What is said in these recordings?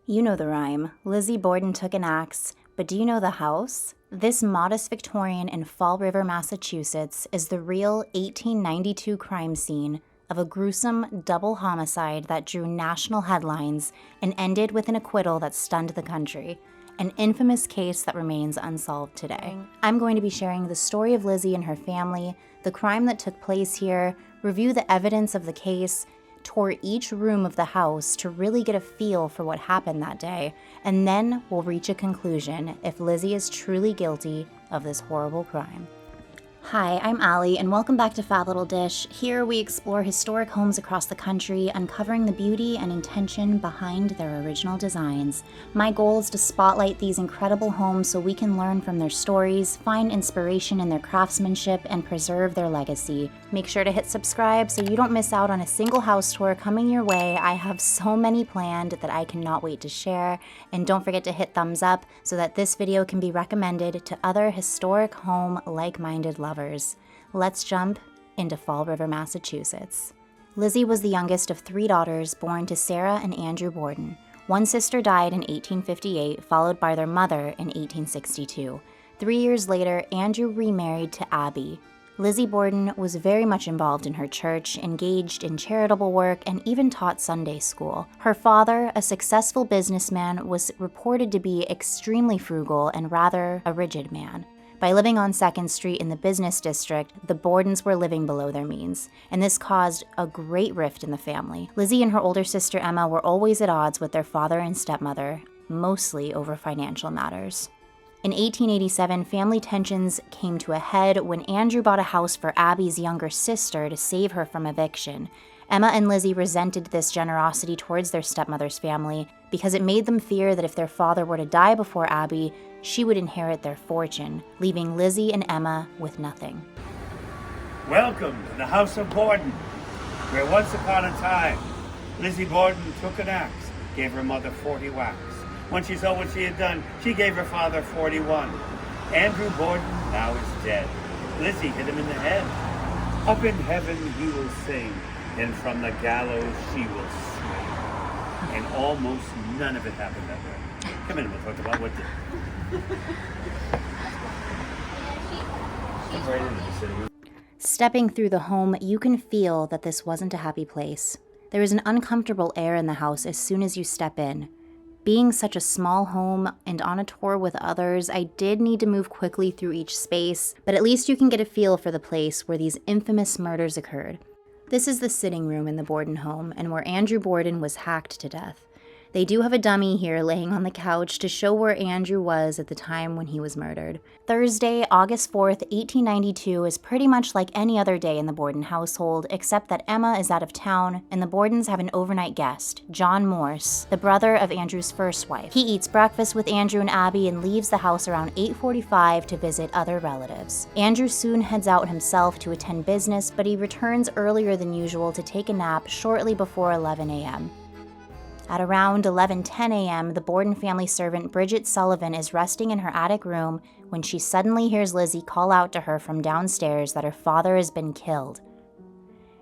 You know the rhyme. Lizzie Borden took an axe, but do you know the house? This modest Victorian in Fall River, Massachusetts is the real 1892 crime scene of a gruesome double homicide that drew national headlines and ended with an acquittal that stunned the country. An infamous case that remains unsolved today. I'm going to be sharing the story of Lizzie and her family, the crime that took place here, review the evidence of the case, tour each room of the house to really get a feel for what happened that day, and then we'll reach a conclusion if Lizzie is truly guilty of this horrible crime. Hi, I'm Allie, and welcome back to Fat Little Dish. Here we explore historic homes across the country, uncovering the beauty and intention behind their original designs. My goal is to spotlight these incredible homes so we can learn from their stories, find inspiration in their craftsmanship, and preserve their legacy. Make sure to hit subscribe so you don't miss out on a single house tour coming your way. I have so many planned that I cannot wait to share. And don't forget to hit thumbs up so that this video can be recommended to other historic home like-minded lovers. Let's jump into Fall River, Massachusetts. Lizzie was the youngest of 3 daughters born to Sarah and Andrew Borden. One sister died in 1858, followed by their mother in 1862. 3 years later, Andrew remarried to Abby. Lizzie Borden was very much involved in her church, engaged in charitable work, and even taught Sunday school. Her father, a successful businessman, was reported to be extremely frugal and rather a rigid man. By living on 2nd Street in the business district, the Bordens were living below their means, and this caused a great rift in the family. Lizzie and her older sister Emma were always at odds with their father and stepmother, mostly over financial matters. In 1887, family tensions came to a head when Andrew bought a house for Abby's younger sister to save her from eviction. Emma and Lizzie resented this generosity towards their stepmother's family because it made them fear that if their father were to die before Abby, she would inherit their fortune, leaving Lizzie and Emma with nothing. Welcome to the House of Borden, where once upon a time, Lizzie Borden took an axe, gave her mother 40 whacks. When she saw what she had done, she gave her father 41. Andrew Borden now is dead. Lizzie hit him in the head. Up in heaven he will sing, and from the gallows she will swing. And almost none of it happened that way. Come in, we'll talk about what did. Come right into the sitting room. Stepping through the home, you can feel that this wasn't a happy place. There is an uncomfortable air in the house as soon as you step in. Being such a small home and on a tour with others, I did need to move quickly through each space, but at least you can get a feel for the place where these infamous murders occurred. This is the sitting room in the Borden home and where Andrew Borden was hacked to death. They do have a dummy here laying on the couch to show where Andrew was at the time when he was murdered. Thursday, August 4th, 1892 is pretty much like any other day in the Borden household, except that Emma is out of town and the Bordens have an overnight guest, John Morse, the brother of Andrew's first wife. He eats breakfast with Andrew and Abby and leaves the house around 8:45 to visit other relatives. Andrew soon heads out himself to attend business, but he returns earlier than usual to take a nap shortly before 11 a.m. At around 11:10 a.m., the Borden family servant Bridget Sullivan is resting in her attic room when she suddenly hears Lizzie call out to her from downstairs that her father has been killed.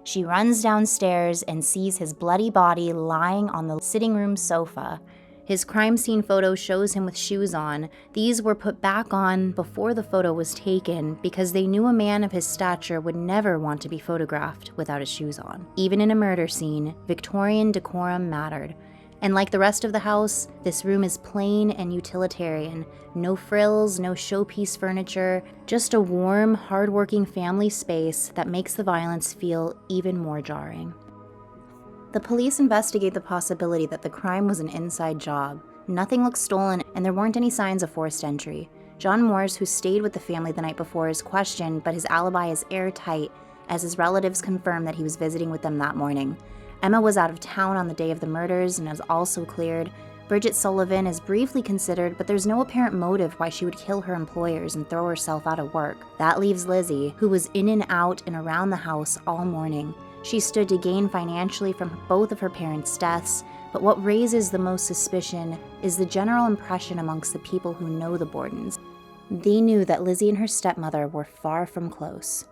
She runs downstairs and sees his bloody body lying on the sitting room sofa. His crime scene photo shows him with shoes on. These were put back on before the photo was taken because they knew a man of his stature would never want to be photographed without his shoes on. Even in a murder scene, Victorian decorum mattered. And like the rest of the house, this room is plain and utilitarian. No frills, no showpiece furniture, just a warm, hardworking family space that makes the violence feel even more jarring. The police investigate the possibility that the crime was an inside job. Nothing looks stolen, and there weren't any signs of forced entry. John Morse, who stayed with the family the night before, is questioned, but his alibi is airtight, as his relatives confirm that he was visiting with them that morning. Emma was out of town on the day of the murders and is also cleared. Bridget Sullivan is briefly considered, but there's no apparent motive why she would kill her employers and throw herself out of work. That leaves Lizzie, who was in and out and around the house all morning. She stood to gain financially from both of her parents' deaths, but what raises the most suspicion is the general impression amongst the people who know the Bordens. They knew that Lizzie and her stepmother were far from close.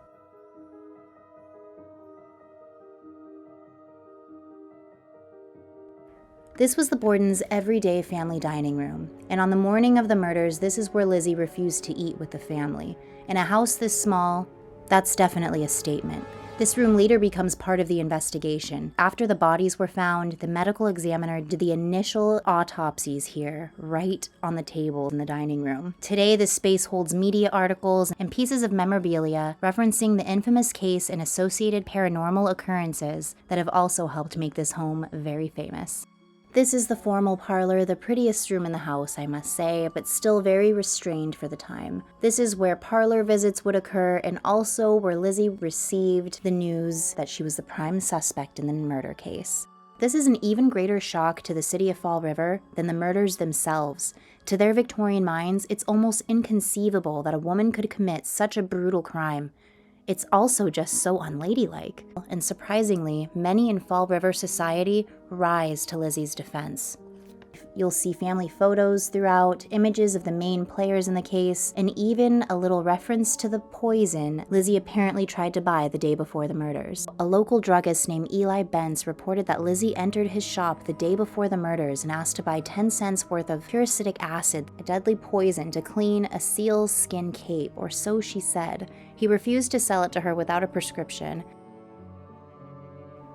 This was the Bordens' everyday family dining room, and on the morning of the murders, this is where Lizzie refused to eat with the family. In a house this small, that's definitely a statement. This room later becomes part of the investigation. After the bodies were found, the medical examiner did the initial autopsies here, right on the table in the dining room. Today, this space holds media articles and pieces of memorabilia referencing the infamous case and associated paranormal occurrences that have also helped make this home very famous. This is the formal parlor, the prettiest room in the house, I must say, but still very restrained for the time. This is where parlor visits would occur and also where Lizzie received the news that she was the prime suspect in the murder case. This is an even greater shock to the city of Fall River than the murders themselves. To their Victorian minds, it's almost inconceivable that a woman could commit such a brutal crime. It's also just so unladylike. And surprisingly, many in Fall River society rise to Lizzie's defense. You'll see family photos throughout, images of the main players in the case, and even a little reference to the poison Lizzie apparently tried to buy the day before the murders. A local druggist named Eli Bentz reported that Lizzie entered his shop the day before the murders and asked to buy 10 cents worth of prussic acid, a deadly poison to clean a seal's skin cape, or so she said. He refused to sell it to her without a prescription.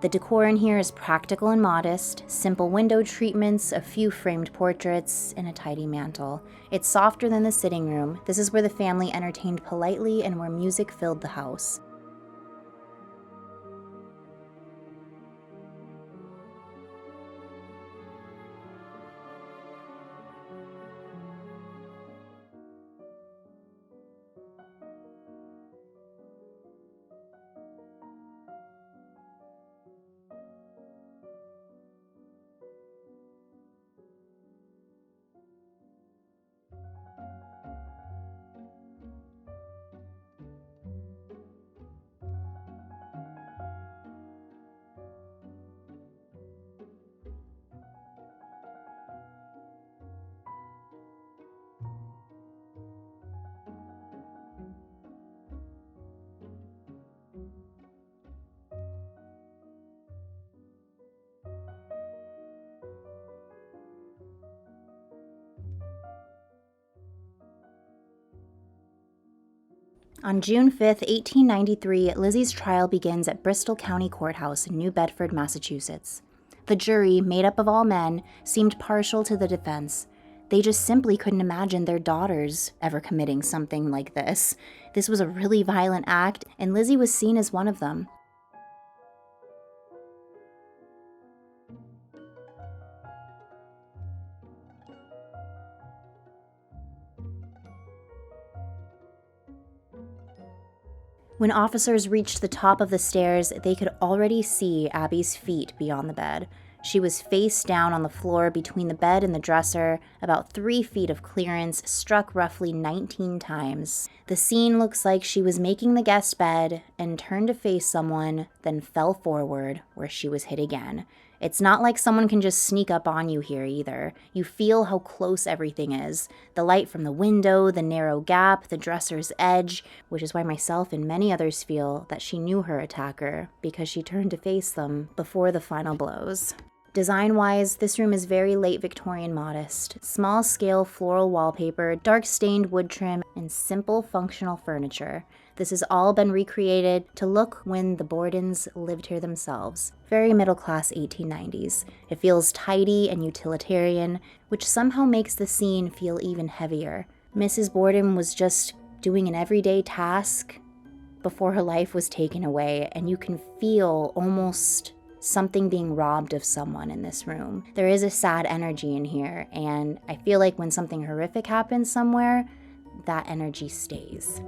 The decor in here is practical and modest, simple window treatments, a few framed portraits, and a tidy mantel. It's softer than the sitting room. This is where the family entertained politely and where music filled the house. On June 5, 1893, Lizzie's trial begins at Bristol County Courthouse in New Bedford, Massachusetts. The jury, made up of all men, seemed partial to the defense. They just simply couldn't imagine their daughters ever committing something like this. This was a really violent act, and Lizzie was seen as one of them. When officers reached the top of the stairs, they could already see Abby's feet beyond the bed. She was face down on the floor between the bed and the dresser, about 3 feet of clearance, struck roughly 19 times. The scene looks like she was making the guest bed and turned to face someone, then fell forward, where she was hit again. It's not like someone can just sneak up on you here either. You feel how close everything is. The light from the window, the narrow gap, the dresser's edge, which is why myself and many others feel that she knew her attacker because she turned to face them before the final blows. Design-wise, this room is very late Victorian modest. Small-scale floral wallpaper, dark-stained wood trim, and simple functional furniture. This has all been recreated to look when the Bordens lived here themselves. Very middle-class 1890s. It feels tidy and utilitarian, which somehow makes the scene feel even heavier. Mrs. Borden was just doing an everyday task before her life was taken away, and you can feel almost something being robbed of someone in this room. There is a sad energy in here, and I feel like when something horrific happens somewhere, that energy stays.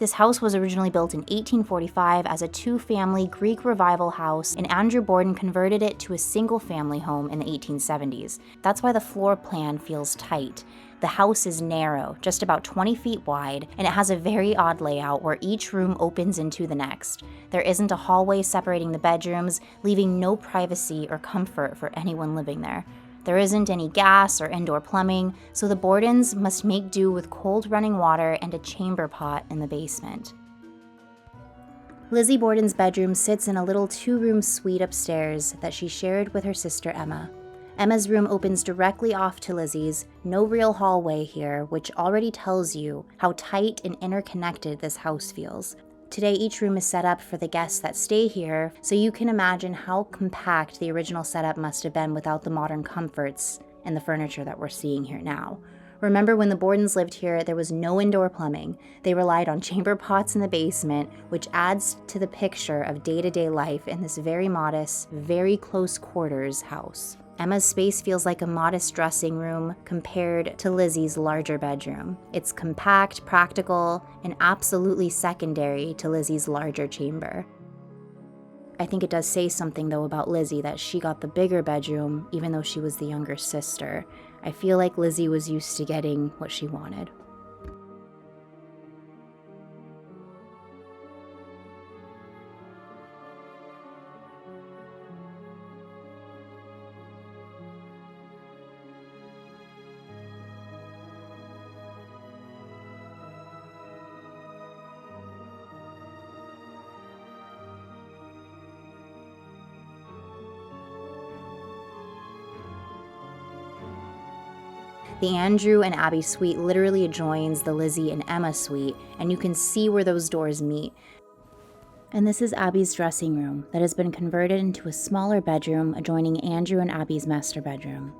This house was originally built in 1845 as a two-family Greek Revival house, and Andrew Borden converted it to a single-family home in the 1870s. That's why the floor plan feels tight. The house is narrow, just about 20 feet wide, and it has a very odd layout where each room opens into the next. There isn't a hallway separating the bedrooms, leaving no privacy or comfort for anyone living there. There isn't any gas or indoor plumbing, so the Bordens must make do with cold running water and a chamber pot in the basement. Lizzie Borden's bedroom sits in a little two-room suite upstairs that she shared with her sister Emma. Emma's room opens directly off to Lizzie's, no real hallway here, which already tells you how tight and interconnected this house feels. Today, each room is set up for the guests that stay here, so you can imagine how compact the original setup must have been without the modern comforts and the furniture that we're seeing here now. Remember, when the Bordens lived here, there was no indoor plumbing. They relied on chamber pots in the basement, which adds to the picture of day-to-day life in this very modest, very close quarters house. Emma's space feels like a modest dressing room compared to Lizzie's larger bedroom. It's compact, practical, and absolutely secondary to Lizzie's larger chamber. I think it does say something, though, about Lizzie that she got the bigger bedroom, even though she was the younger sister. I feel like Lizzie was used to getting what she wanted. The Andrew and Abby suite literally adjoins the Lizzie and Emma suite, and you can see where those doors meet. And this is Abby's dressing room that has been converted into a smaller bedroom adjoining Andrew and Abby's master bedroom.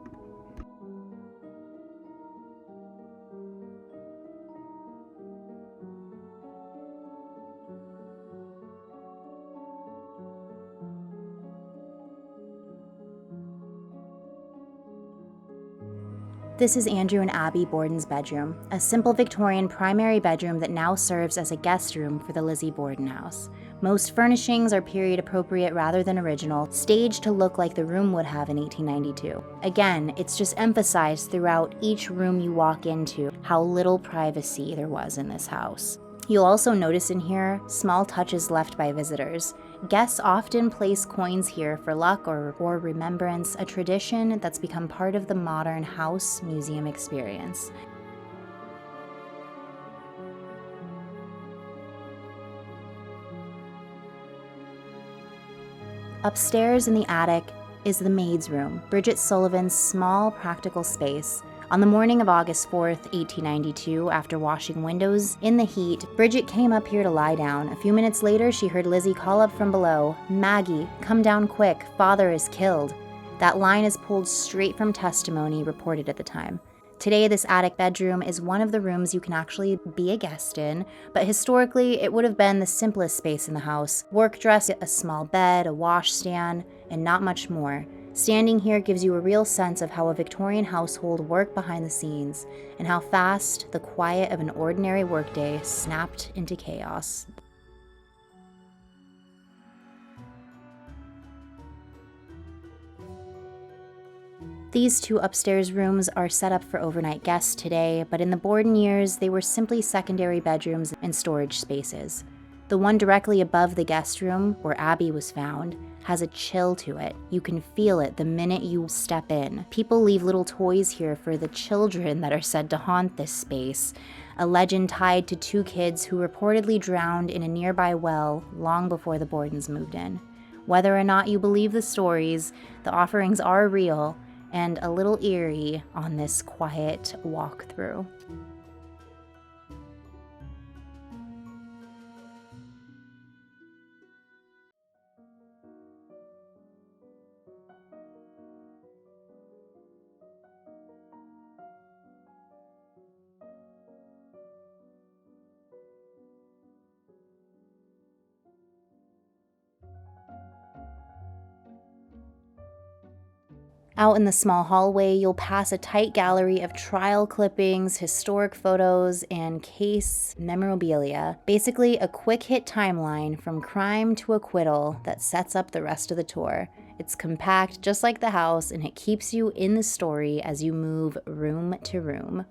This is Andrew and Abby Borden's bedroom, a simple Victorian primary bedroom that now serves as a guest room for the Lizzie Borden House. Most furnishings are period appropriate rather than original, staged to look like the room would have in 1892. Again, it's just emphasized throughout each room you walk into how little privacy there was in this house. You'll also notice in here small touches left by visitors. Guests often place coins here for luck or remembrance, a tradition that's become part of the modern house museum experience. Upstairs in the attic is the maid's room, Bridget Sullivan's small practical space. On the morning of August 4th, 1892, after washing windows in the heat, Bridget came up here to lie down. A few minutes later, she heard Lizzie call up from below, "Maggie, come down quick, father is killed." That line is pulled straight from testimony reported at the time. Today, this attic bedroom is one of the rooms you can actually be a guest in, but historically, it would have been the simplest space in the house. Work dress, a small bed, a washstand, and not much more. Standing here gives you a real sense of how a Victorian household worked behind the scenes, and how fast the quiet of an ordinary workday snapped into chaos. These two upstairs rooms are set up for overnight guests today, but in the Borden years, they were simply secondary bedrooms and storage spaces. The one directly above the guest room, where Abby was found, has a chill to it. You can feel it the minute you step in. People leave little toys here for the children that are said to haunt this space, a legend tied to two kids who reportedly drowned in a nearby well long before the Bordens moved in. Whether or not you believe the stories, the offerings are real and a little eerie on this quiet walkthrough. Out in the small hallway, you'll pass a tight gallery of trial clippings, historic photos, and case memorabilia. Basically, a quick-hit timeline from crime to acquittal that sets up the rest of the tour. It's compact, just like the house, and it keeps you in the story as you move room to room.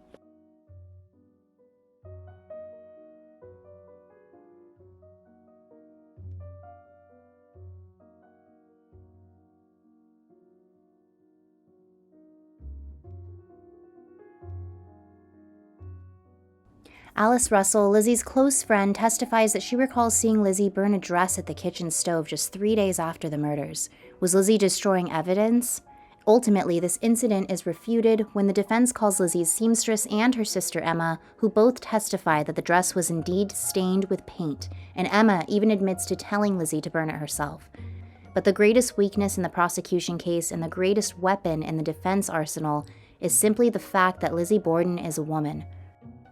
Alice Russell, Lizzie's close friend, testifies that she recalls seeing Lizzie burn a dress at the kitchen stove just 3 days after the murders. Was Lizzie destroying evidence? Ultimately, this incident is refuted when the defense calls Lizzie's seamstress and her sister Emma, who both testify that the dress was indeed stained with paint, and Emma even admits to telling Lizzie to burn it herself. But the greatest weakness in the prosecution case and the greatest weapon in the defense arsenal is simply the fact that Lizzie Borden is a woman.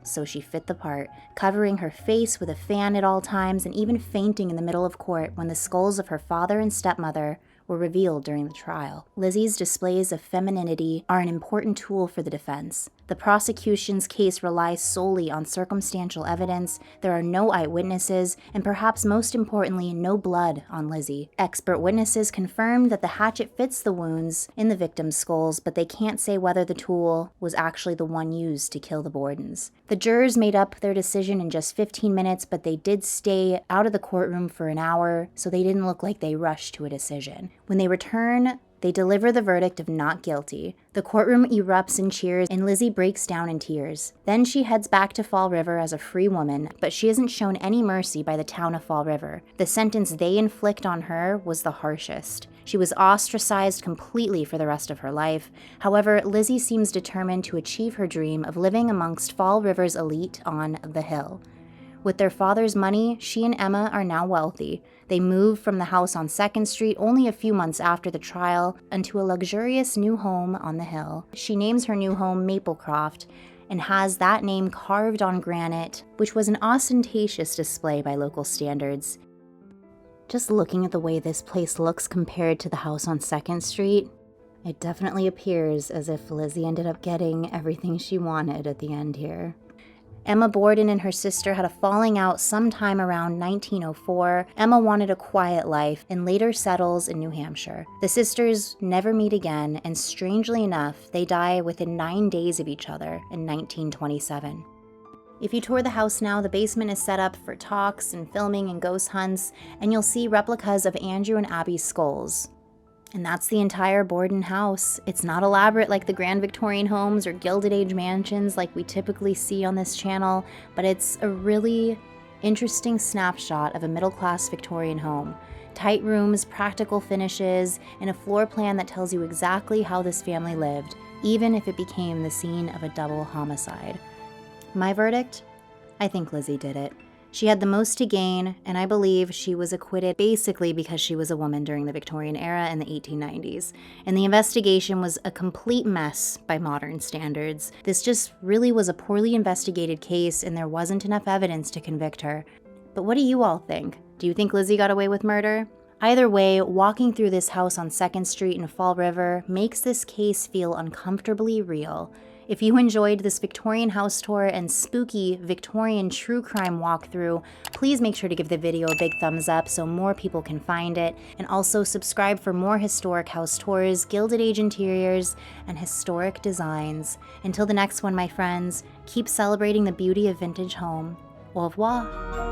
So she fit the part, covering her face with a fan at all times and even fainting in the middle of court when the skulls of her father and stepmother were revealed during the trial. Lizzie's displays of femininity are an important tool for the defense. The prosecution's case relies solely on circumstantial evidence, there are no eyewitnesses, and perhaps most importantly, no blood on Lizzie. Expert witnesses confirmed that the hatchet fits the wounds in the victim's skulls, but they can't say whether the tool was actually the one used to kill the Bordens. The jurors made up their decision in just 15 minutes, but they did stay out of the courtroom for an hour, so they didn't look like they rushed to a decision. When they return, they deliver the verdict of not guilty. The courtroom erupts in cheers and Lizzie breaks down in tears. Then she heads back to Fall River as a free woman, but she isn't shown any mercy by the town of Fall River. The sentence they inflict on her was the harshest. She was ostracized completely for the rest of her life. However, Lizzie seems determined to achieve her dream of living amongst Fall River's elite on the hill. With their father's money, she and Emma are now wealthy. They move from the house on 2nd Street only a few months after the trial into a luxurious new home on the hill. She names her new home Maplecroft and has that name carved on granite, which was an ostentatious display by local standards. Just looking at the way this place looks compared to the house on 2nd Street, it definitely appears as if Lizzie ended up getting everything she wanted at the end here. Emma Borden and her sister had a falling out sometime around 1904. Emma wanted a quiet life and later settles in New Hampshire. The sisters never meet again, and strangely enough, they die within 9 days of each other in 1927. If you tour the house now, the basement is set up for talks and filming and ghost hunts, and you'll see replicas of Andrew and Abby's skulls. And that's the entire Borden house. It's not elaborate like the Grand Victorian homes or Gilded Age mansions like we typically see on this channel, but it's a really interesting snapshot of a middle-class Victorian home. Tight rooms, practical finishes, and a floor plan that tells you exactly how this family lived, even if it became the scene of a double homicide. My verdict? I think Lizzie did it. She had the most to gain, and I believe she was acquitted basically because she was a woman during the Victorian era in the 1890s. And the investigation was a complete mess by modern standards. This just really was a poorly investigated case, and there wasn't enough evidence to convict her. But what do you all think? Do you think Lizzie got away with murder? Either way, walking through this house on 2nd Street in Fall River makes this case feel uncomfortably real. If you enjoyed this Victorian house tour and spooky Victorian true crime walkthrough, please make sure to give the video a big thumbs up so more people can find it, and also subscribe for more historic house tours, Gilded Age interiors, and historic designs. Until the next one, my friends, keep celebrating the beauty of vintage home. Au revoir.